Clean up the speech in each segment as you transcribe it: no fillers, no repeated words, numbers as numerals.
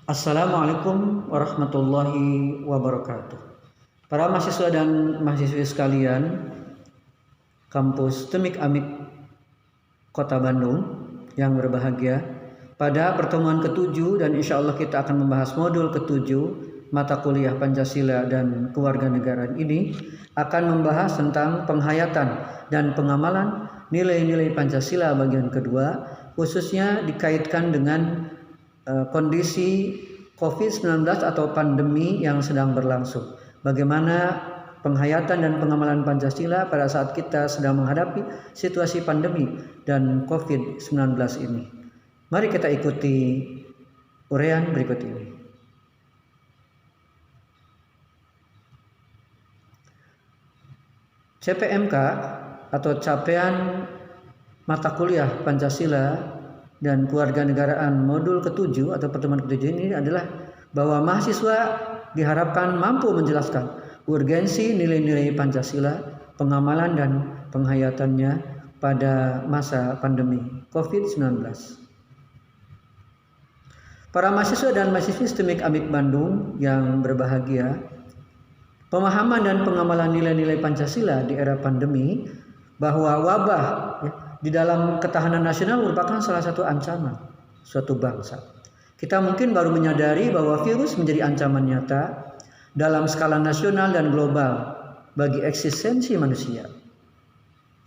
Assalamualaikum warahmatullahi wabarakatuh. Para mahasiswa dan mahasiswi sekalian, kampus Temik Amik Kota Bandung yang berbahagia, pada pertemuan ke-7 dan insya Allah kita akan membahas modul ke-7 mata kuliah Pancasila dan Kewarganegaraan ini akan membahas tentang penghayatan dan pengamalan nilai-nilai Pancasila bagian kedua, khususnya dikaitkan dengan kondisi COVID-19 atau pandemi yang sedang berlangsung. Bagaimana penghayatan dan pengamalan Pancasila pada saat kita sedang menghadapi situasi pandemi dan COVID-19 ini. Mari kita ikuti uraian berikut ini. CPMK atau capaian mata kuliah Pancasila dan Kewarganegaraan modul ke-7 atau pertemuan ke-7 ini adalah bahwa mahasiswa diharapkan mampu menjelaskan urgensi nilai-nilai Pancasila, pengamalan dan penghayatannya pada masa pandemi COVID-19. Para mahasiswa dan mahasiswi Temik Amik Bandung yang berbahagia, pemahaman dan pengamalan nilai-nilai Pancasila di era pandemi bahwa wabah di dalam ketahanan nasional merupakan salah satu ancaman suatu bangsa. Kita mungkin baru menyadari bahwa virus menjadi ancaman nyata dalam skala nasional dan global bagi eksistensi manusia.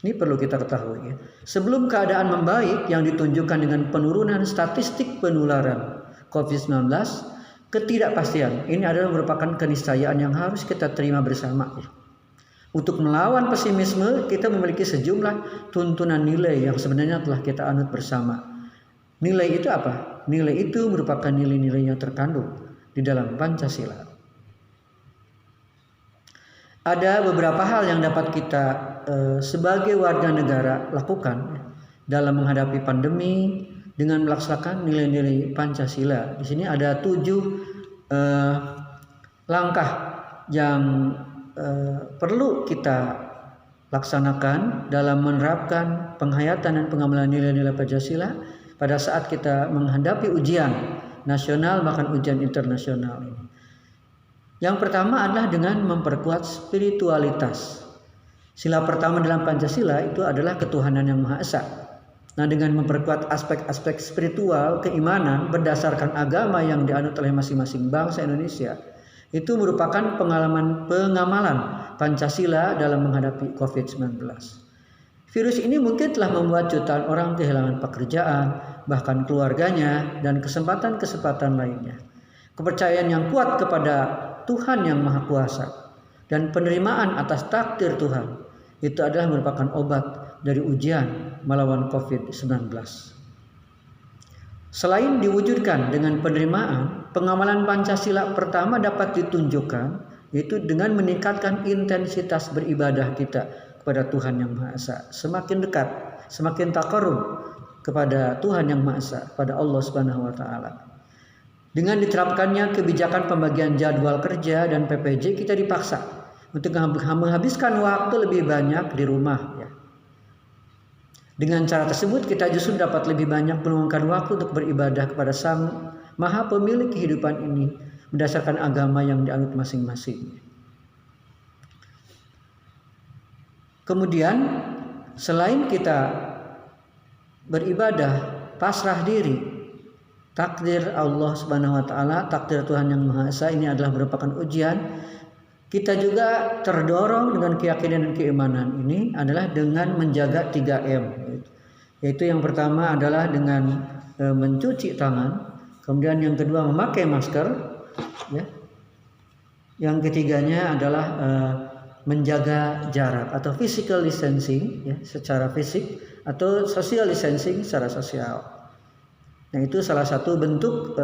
Ini perlu kita ketahui. Sebelum keadaan membaik yang ditunjukkan dengan penurunan statistik penularan COVID-19, ketidakpastian ini adalah merupakan keniscayaan yang harus kita terima bersama. Untuk melawan pesimisme, kita memiliki sejumlah tuntunan nilai yang sebenarnya telah kita anut bersama. Nilai itu apa? Nilai itu merupakan nilai-nilai yang terkandung di dalam Pancasila. Ada beberapa hal yang dapat kita sebagai warga negara lakukan dalam menghadapi pandemi dengan melaksanakan nilai-nilai Pancasila. Di sini ada 7 langkah yang perlu kita laksanakan dalam menerapkan penghayatan dan pengamalan nilai-nilai Pancasila pada saat kita menghadapi ujian nasional bahkan ujian internasional ini. Yang pertama adalah dengan memperkuat spiritualitas. Sila pertama dalam Pancasila itu adalah ketuhanan yang Maha Esa. Nah, dengan memperkuat aspek-aspek spiritual keimanan berdasarkan agama yang dianut oleh masing-masing bangsa Indonesia, itu merupakan pengamalan Pancasila dalam menghadapi COVID-19. Virus ini mungkin telah membuat jutaan orang kehilangan pekerjaan, bahkan keluarganya, dan kesempatan-kesempatan lainnya. Kepercayaan yang kuat kepada Tuhan yang Maha Kuasa dan penerimaan atas takdir Tuhan, itu adalah merupakan obat dari ujian melawan COVID-19. Selain diwujudkan dengan penerimaan, pengamalan Pancasila pertama dapat ditunjukkan yaitu dengan meningkatkan intensitas beribadah kita kepada Tuhan yang Maha Esa. Semakin dekat, semakin taqarrub kepada Tuhan yang Maha Esa, pada Allah Subhanahu wa taala. Dengan diterapkannya kebijakan pembagian jadwal kerja dan PPJ, kita dipaksa untuk menghabiskan waktu lebih banyak di rumah ya. Dengan cara tersebut kita justru dapat lebih banyak meluangkan waktu untuk beribadah kepada Sang Maha Pemilik kehidupan ini berdasarkan agama yang dianut masing-masing. Kemudian selain kita beribadah pasrah diri, takdir Allah Subhanahu wa taala, takdir Tuhan yang Maha Esa ini adalah merupakan ujian. Kita juga terdorong dengan keyakinan dan keimanan ini adalah dengan menjaga 3M. Yaitu yang pertama adalah dengan mencuci tangan, kemudian yang kedua memakai masker, ya. Yang ketiganya adalah menjaga jarak atau physical distancing ya, secara fisik, atau social distancing secara sosial. Nah, itu salah satu bentuk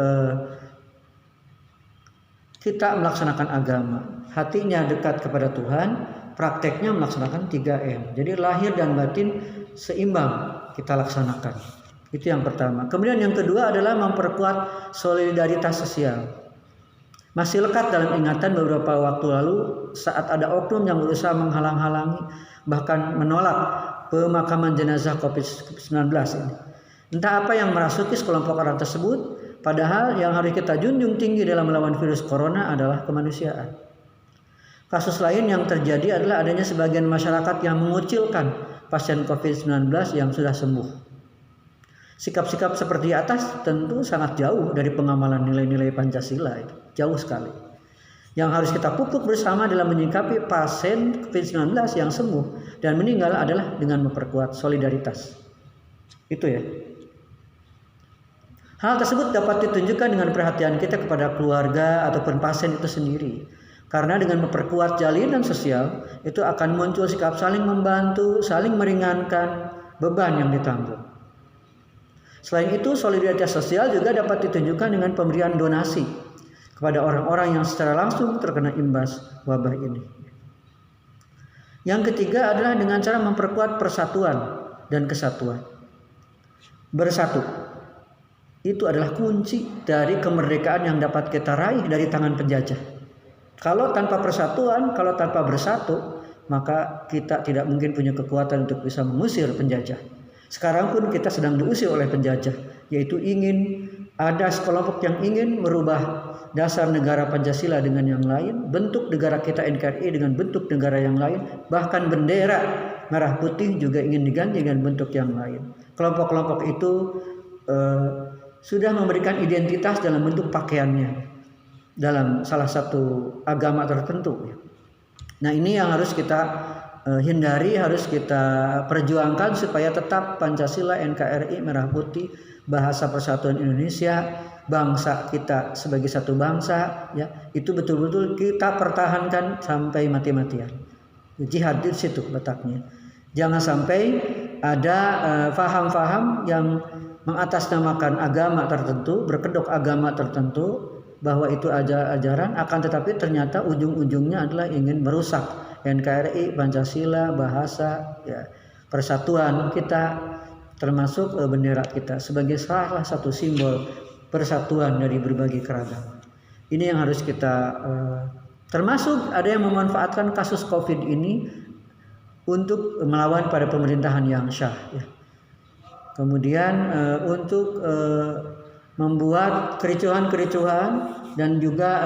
kita melaksanakan agama. Hatinya dekat kepada Tuhan, prakteknya melaksanakan 3M. Jadi lahir dan batin seimbang kita laksanakan. Itu yang pertama. Kemudian yang kedua adalah memperkuat solidaritas sosial. Masih lekat dalam ingatan beberapa waktu lalu saat ada oknum yang berusaha menghalang-halangi bahkan menolak pemakaman jenazah COVID-19 ini. Entah apa yang merasuki sekelompok orang tersebut, Padahal yang harus kita junjung tinggi dalam melawan virus corona adalah kemanusiaan. Kasus lain yang terjadi adalah adanya sebagian masyarakat yang mengucilkan pasien COVID-19 yang sudah sembuh. Sikap-sikap seperti atas tentu sangat jauh dari pengamalan nilai-nilai Pancasila, itu jauh sekali. Yang harus kita pupuk bersama dalam menyikapi pasien COVID-19 yang sembuh dan meninggal adalah dengan memperkuat solidaritas. Itu ya. Hal tersebut dapat ditunjukkan dengan perhatian kita kepada keluarga ataupun pasien itu sendiri. Karena dengan memperkuat jalinan sosial, itu akan muncul sikap saling membantu, saling meringankan beban yang ditanggung. Selain itu, solidaritas sosial juga dapat ditunjukkan dengan pemberian donasi kepada orang-orang yang secara langsung terkena imbas wabah ini. Yang ketiga adalah dengan cara memperkuat persatuan dan kesatuan. Bersatu itu adalah kunci dari kemerdekaan yang dapat kita raih dari tangan penjajah. Kalau tanpa persatuan, kalau tanpa bersatu, maka kita tidak mungkin punya kekuatan untuk bisa mengusir penjajah. Sekarang pun kita sedang diusir oleh penjajah, yaitu ingin ada sekelompok yang ingin merubah dasar negara Pancasila dengan yang lain, bentuk negara kita NKRI dengan bentuk negara yang lain, bahkan bendera merah putih juga ingin diganti dengan bentuk yang lain. Kelompok-kelompok itu sudah memberikan identitas dalam bentuk pakaiannya dalam salah satu agama tertentu. Nah, ini yang harus kita hindari, harus kita perjuangkan supaya tetap Pancasila, NKRI, merah putih, bahasa persatuan Indonesia, bangsa kita sebagai satu bangsa, ya, itu betul-betul kita pertahankan sampai mati-matian. Jihad di situ letaknya. Jangan sampai ada faham-faham yang mengatasnamakan agama tertentu, berkedok agama tertentu, bahwa itu ajaran, akan tetapi ternyata ujung-ujungnya adalah ingin merusak NKRI, Pancasila, bahasa, ya, persatuan kita, termasuk bendera kita sebagai salah satu simbol persatuan dari berbagai keragaman. Ini yang harus kita termasuk ada yang memanfaatkan kasus COVID ini untuk melawan pada pemerintahan yang syah, ya. Kemudian untuk membuat kericuhan-kericuhan dan juga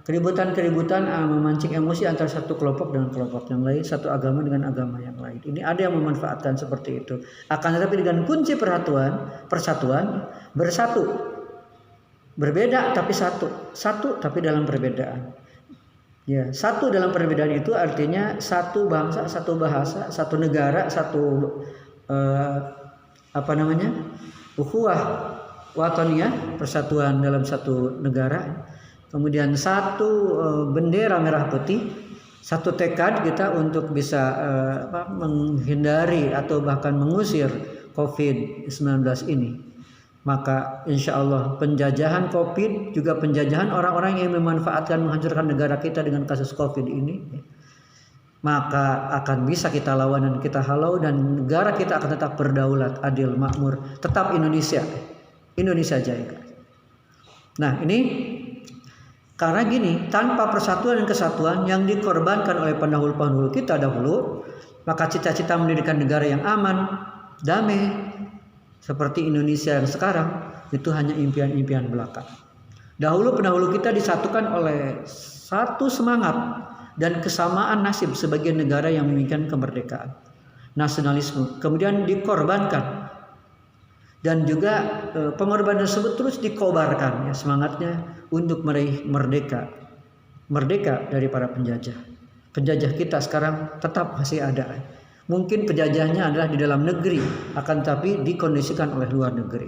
keributan-keributan memancing emosi antara satu kelompok dengan kelompok yang lain, satu agama dengan agama yang lain. Ini ada yang memanfaatkan seperti itu. Akan tetapi dengan kunci persatuan, bersatu, berbeda tapi satu, satu tapi dalam perbedaan. Ya, satu dalam perbedaan itu artinya satu bangsa, satu bahasa, satu negara, satu ukhuwah wataniyah, persatuan dalam satu negara. Kemudian satu bendera merah putih, satu tekad kita untuk bisa menghindari atau bahkan mengusir COVID-19 ini. Maka insya Allah penjajahan COVID juga penjajahan orang-orang yang memanfaatkan menghancurkan negara kita dengan kasus COVID ini, maka akan bisa kita lawan dan kita halau, dan negara kita akan tetap berdaulat, adil, makmur, tetap Indonesia Jaya. Nah, ini karena gini, tanpa persatuan dan kesatuan yang dikorbankan oleh pendahulu-pendahulu kita dahulu, maka cita-cita mendirikan negara yang aman, damai seperti Indonesia yang sekarang itu hanya impian-impian belaka. Dahulu pendahulu kita disatukan oleh satu semangat dan kesamaan nasib sebagai negara yang memiliki kemerdekaan, nasionalisme, kemudian dikorbankan, dan juga pengorbanan tersebut terus dikobarkan, ya, semangatnya untuk meraih merdeka dari para penjajah. Penjajah kita sekarang tetap masih ada. Mungkin penjajahnya adalah di dalam negeri, akan tapi dikondisikan oleh luar negeri.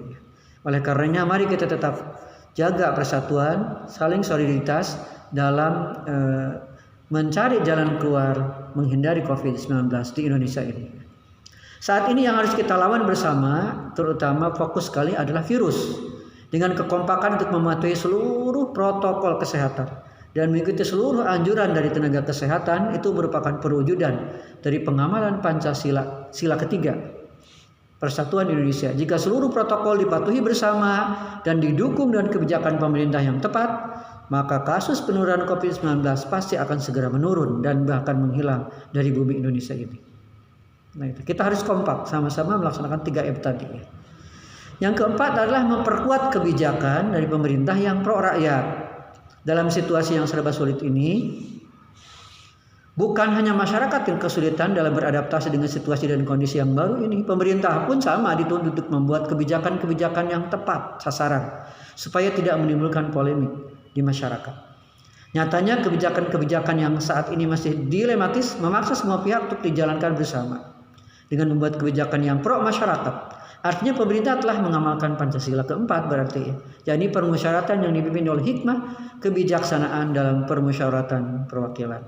Oleh karenanya mari kita tetap jaga persatuan, saling solidaritas dalam mencari jalan keluar menghindari COVID-19 di Indonesia ini. Saat ini yang harus kita lawan bersama, terutama fokus sekali adalah virus. Dengan kekompakan untuk mematuhi seluruh protokol kesehatan dan mengikuti seluruh anjuran dari tenaga kesehatan, itu merupakan perwujudan dari pengamalan Pancasila, sila ketiga, persatuan Indonesia. Jika seluruh protokol dipatuhi bersama dan didukung dengan kebijakan pemerintah yang tepat, maka kasus penurunan COVID-19 pasti akan segera menurun dan bahkan menghilang dari bumi Indonesia ini. Nah, kita harus kompak sama-sama melaksanakan 3M tadi. Yang keempat adalah memperkuat kebijakan dari pemerintah yang pro rakyat. Dalam situasi yang serba sulit ini, bukan hanya masyarakat yang kesulitan dalam beradaptasi dengan situasi dan kondisi yang baru ini, pemerintah pun sama dituntut untuk membuat kebijakan-kebijakan yang tepat sasaran supaya tidak menimbulkan polemik di masyarakat. Nyatanya kebijakan-kebijakan yang saat ini masih dilematis memaksa semua pihak untuk dijalankan bersama. Dengan membuat kebijakan yang pro masyarakat, artinya pemerintah telah mengamalkan Pancasila keempat berarti, yakni permusyawaratan yang dipimpin oleh hikmah kebijaksanaan dalam permusyawaratan perwakilan.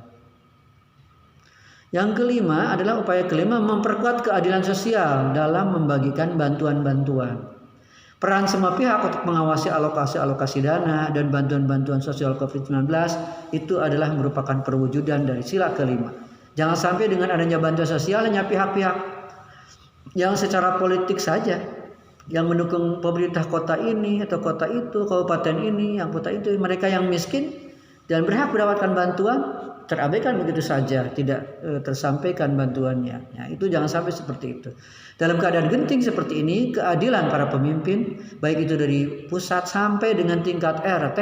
Yang kelima adalah upaya kelima memperkuat keadilan sosial dalam membagikan bantuan-bantuan. Peran semua pihak untuk mengawasi alokasi dana dan bantuan-bantuan sosial COVID-19 itu adalah merupakan perwujudan dari sila kelima. Jangan sampai dengan adanya bantuan sosial hanya pihak-pihak yang secara politik saja yang mendukung pemerintah kota ini atau kota itu, kabupaten ini, yang kota itu, mereka yang miskin dan berhak mendapatkan bantuan terabaikan begitu saja, tidak tersampaikan bantuannya. Ya, itu jangan sampai seperti itu. Dalam keadaan genting seperti ini, keadilan para pemimpin, baik itu dari pusat sampai dengan tingkat RT,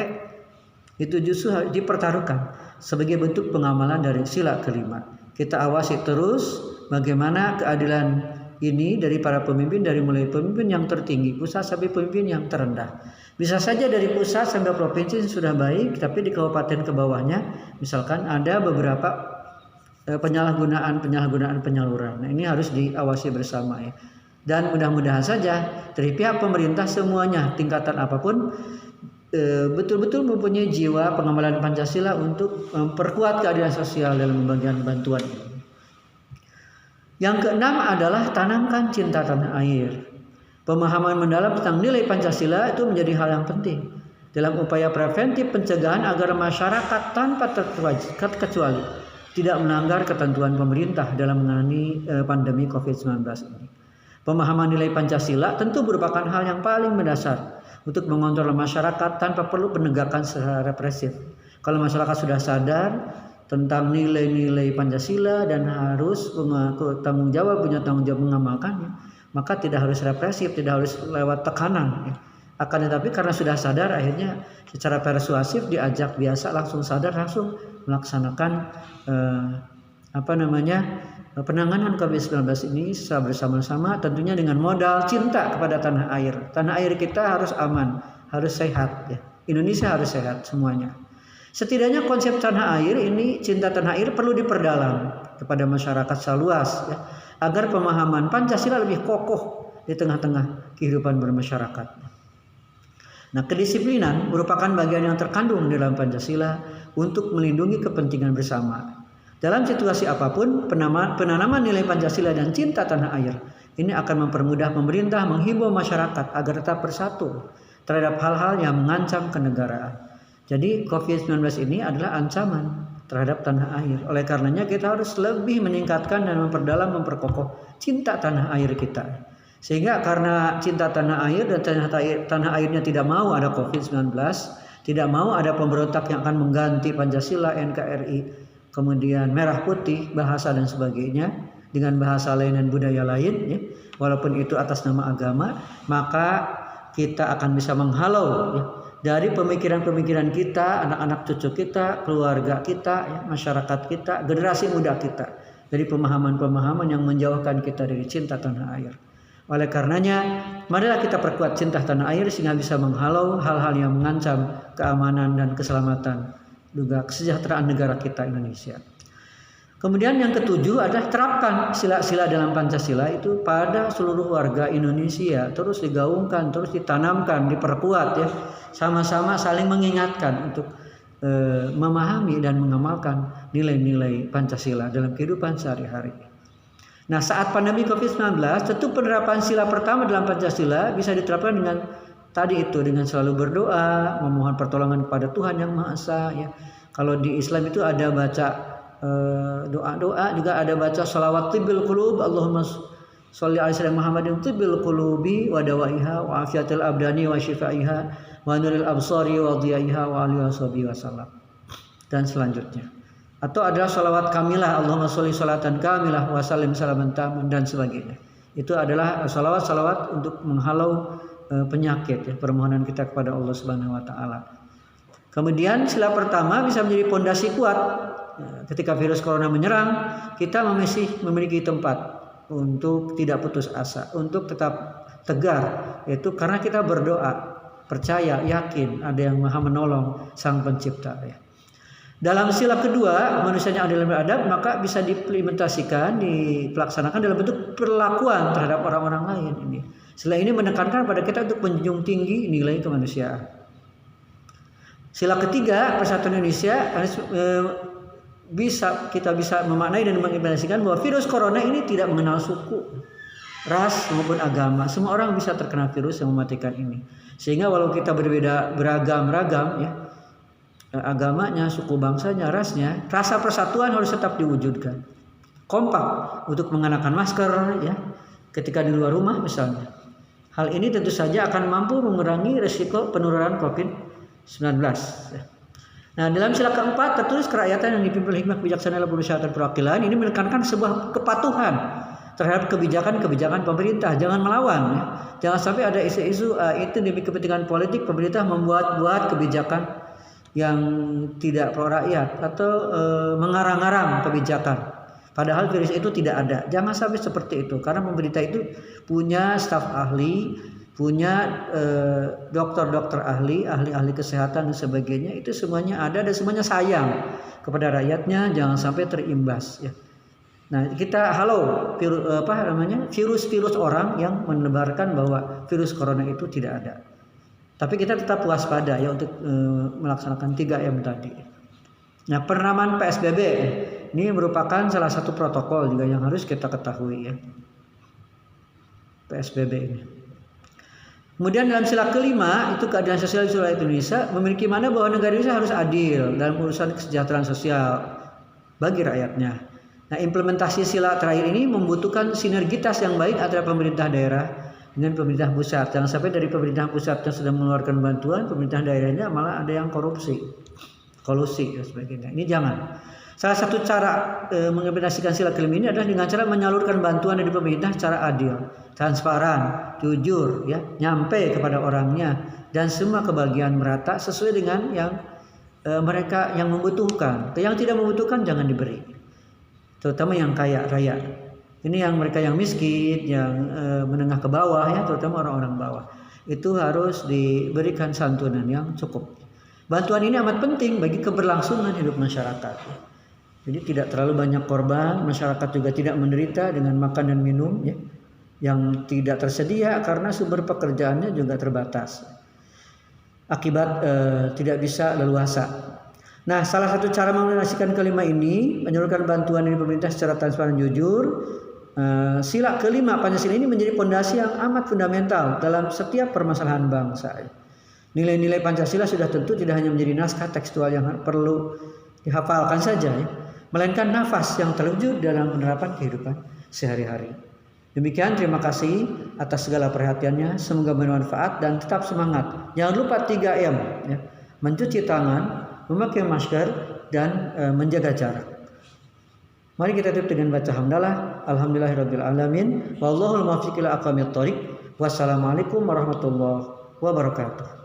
itu justru dipertaruhkan sebagai bentuk pengamalan dari sila kelima. Kita awasi terus bagaimana keadilan ini dari para pemimpin, dari mulai pemimpin yang tertinggi pusat sampai pemimpin yang terendah. Bisa saja dari pusat sampai provinsi sudah baik, tapi di kabupaten ke bawahnya misalkan ada beberapa penyalahgunaan penyaluran. Nah, ini harus diawasi bersama ya. Dan mudah-mudahan saja dari pihak pemerintah semuanya tingkatan apapun betul-betul mempunyai jiwa pengamalan Pancasila untuk memperkuat keadilan sosial dalam pembagian bantuan. Yang keenam adalah tanamkan cinta tanah air. Pemahaman mendalam tentang nilai Pancasila itu menjadi hal yang penting dalam upaya preventif pencegahan agar masyarakat tanpa terkecuali tidak melanggar ketentuan pemerintah dalam menangani pandemi COVID-19 ini. Pemahaman nilai Pancasila tentu merupakan hal yang paling mendasar untuk mengontrol masyarakat tanpa perlu penegakan secara represif. Kalau masyarakat sudah sadar tentang nilai-nilai Pancasila dan harus punya tanggung jawab mengamalkannya, maka tidak harus represif, tidak harus lewat tekanan. Akan tetapi karena sudah sadar, akhirnya secara persuasif diajak biasa langsung sadar, langsung melaksanakan penanganan COVID-19 ini secara bersama-sama, tentunya dengan modal cinta kepada tanah air. Tanah air kita harus aman, harus sehat. Ya. Indonesia harus sehat semuanya. Setidaknya konsep tanah air ini, cinta tanah air perlu diperdalam kepada masyarakat secara luas ya, agar pemahaman Pancasila lebih kokoh di tengah-tengah kehidupan bermasyarakat. Nah, kedisiplinan merupakan bagian yang terkandung dalam Pancasila untuk melindungi kepentingan bersama. Dalam situasi apapun, penanaman nilai Pancasila dan cinta tanah air ini akan mempermudah pemerintah menghimbau masyarakat agar tetap bersatu terhadap hal-hal yang mengancam kenegaraan. Jadi COVID-19 ini adalah ancaman terhadap tanah air. Oleh karenanya kita harus lebih meningkatkan dan memperdalam, memperkokoh cinta tanah air kita. Sehingga karena cinta tanah air dan tanah airnya tidak mau ada COVID-19, tidak mau ada pemberontak yang akan mengganti Pancasila, NKRI, kemudian merah putih, bahasa dan sebagainya, dengan bahasa lain dan budaya lain, ya, walaupun itu atas nama agama, maka kita akan bisa menghalau ya, dari pemikiran-pemikiran kita, anak-anak cucu kita, keluarga kita, ya, masyarakat kita, generasi muda kita, dari pemahaman-pemahaman yang menjauhkan kita dari cinta tanah air. Oleh karenanya, marilah kita perkuat cinta tanah air sehingga bisa menghalau hal-hal yang mengancam keamanan dan keselamatan juga kesejahteraan negara kita Indonesia. Kemudian yang ketujuh adalah terapkan sila-sila dalam Pancasila itu pada seluruh warga Indonesia, terus digaungkan, terus ditanamkan, diperkuat ya, sama-sama saling mengingatkan untuk memahami dan mengamalkan nilai-nilai Pancasila dalam kehidupan sehari-hari. Nah, saat pandemi COVID-19, tentu penerapan sila pertama dalam Pancasila bisa diterapkan dengan tadi itu, dengan selalu berdoa, memohon pertolongan kepada Tuhan Yang Maha Esa ya. Kalau di Islam itu ada baca doa-doa, juga ada baca sholawat tibbil qulub, Allahumma sholli ala sayyidina Muhammadin tibbil qulubi wa dawaiha wa afiatil abdani wa shifaiha wa nuril absari wa dhiyaiha wa alihi washabihi wasallam. Dan selanjutnya. Atau adalah sholawat kamilah, Allahumma sholli sholatan kamilah wa sallim salaman taman dan sebagainya. Itu adalah sholawat-sholawat untuk menghalau penyakit ya, permohonan kita kepada Allah Subhanahu wa taala. Kemudian sila pertama bisa menjadi pondasi kuat. Ketika virus corona menyerang, kita masih memiliki tempat untuk tidak putus asa, untuk tetap tegar, yaitu karena kita berdoa, percaya, yakin ada yang Maha menolong, Sang Pencipta ya. Dalam sila kedua, manusianya adil dan beradab, maka bisa diimplementasikan, dilaksanakan dalam bentuk perlakuan terhadap orang-orang lain ini. Sila ini menekankan pada kita untuk menjunjung tinggi nilai kemanusiaan. Sila ketiga, Persatuan Indonesia kita bisa memaknai dan mengimplementasikan bahwa virus corona ini tidak mengenal suku, ras maupun agama. Semua orang bisa terkena virus yang mematikan ini. Sehingga walau kita berbeda beragam-ragam ya, agamanya, suku bangsanya, rasnya, rasa persatuan harus tetap diwujudkan. Kompak untuk mengenakan masker ya ketika di luar rumah misalnya. Hal ini tentu saja akan mampu mengurangi risiko penurunan COVID-19 ya. Nah, dalam sila keempat tertulis kerakyatan yang dipimpin oleh hikmah kebijaksanaan dalam penurunan dan perwakilan ini menekankan sebuah kepatuhan terhadap kebijakan-kebijakan pemerintah. Jangan melawan ya. Jangan sampai ada isu-isu itu demi kepentingan politik pemerintah membuat kebijakan yang tidak pro rakyat atau mengarang-arang kebijakan. Padahal virus itu tidak ada. Jangan sampai seperti itu karena pemerintah itu punya staf ahli, punya dokter-dokter ahli kesehatan dan sebagainya. Itu semuanya ada dan semuanya sayang kepada rakyatnya, jangan sampai terimbas ya. Nah, kita virus orang yang menebarkan bahwa virus corona itu tidak ada. Tapi kita tetap waspada ya untuk melaksanakan 3M tadi. Nah, penerapan PSBB ini merupakan salah satu protokol juga yang harus kita ketahui ya. PSBB ini. Kemudian dalam sila kelima itu keadilan sosial di seluruh Indonesia memiliki mana bahwa negara Indonesia harus adil dalam urusan kesejahteraan sosial bagi rakyatnya. Nah, implementasi sila terakhir ini membutuhkan sinergitas yang baik antara pemerintah daerah dengan pemerintah pusat. Jangan sampai dari pemerintah pusat yang sudah mengeluarkan bantuan, pemerintah daerahnya malah ada yang kolusi dan sebagainya. Ini jangan. Salah satu cara mengimplementasikan sila kelima ini adalah dengan cara menyalurkan bantuan dari pemerintah secara adil, transparan, jujur, ya, nyampe kepada orangnya dan semua kebagian merata sesuai dengan yang mereka yang membutuhkan. Yang tidak membutuhkan jangan diberi, terutama yang kaya raya. Ini yang mereka yang miskin, yang menengah ke bawah ya, terutama orang-orang bawah. Itu harus diberikan santunan yang cukup. Bantuan ini amat penting bagi keberlangsungan hidup masyarakat. Jadi tidak terlalu banyak korban, masyarakat juga tidak menderita dengan makan dan minum ya, yang tidak tersedia karena sumber pekerjaannya juga terbatas. Akibat tidak bisa leluasa. Nah, salah satu cara mengimplementasikan kelima ini, menyalurkan bantuan dari pemerintah secara transparan jujur. Sila kelima Pancasila ini menjadi pondasi yang amat fundamental dalam setiap permasalahan bangsa. Nilai-nilai Pancasila sudah tentu tidak hanya menjadi naskah tekstual yang perlu dihafalkan saja, ya, melainkan nafas yang terwujud dalam penerapan kehidupan sehari-hari. Demikian, terima kasih atas segala perhatiannya. Semoga bermanfaat dan tetap semangat. Jangan lupa 3M, ya, mencuci tangan, memakai masker, dan menjaga jarak. Mari kita tutup dengan baca hamdalah. Alhamdulillahirabbil alamin. Wallahul muwaffiq ila aqwamit thoriq. Wassalamualaikum warahmatullahi wabarakatuh.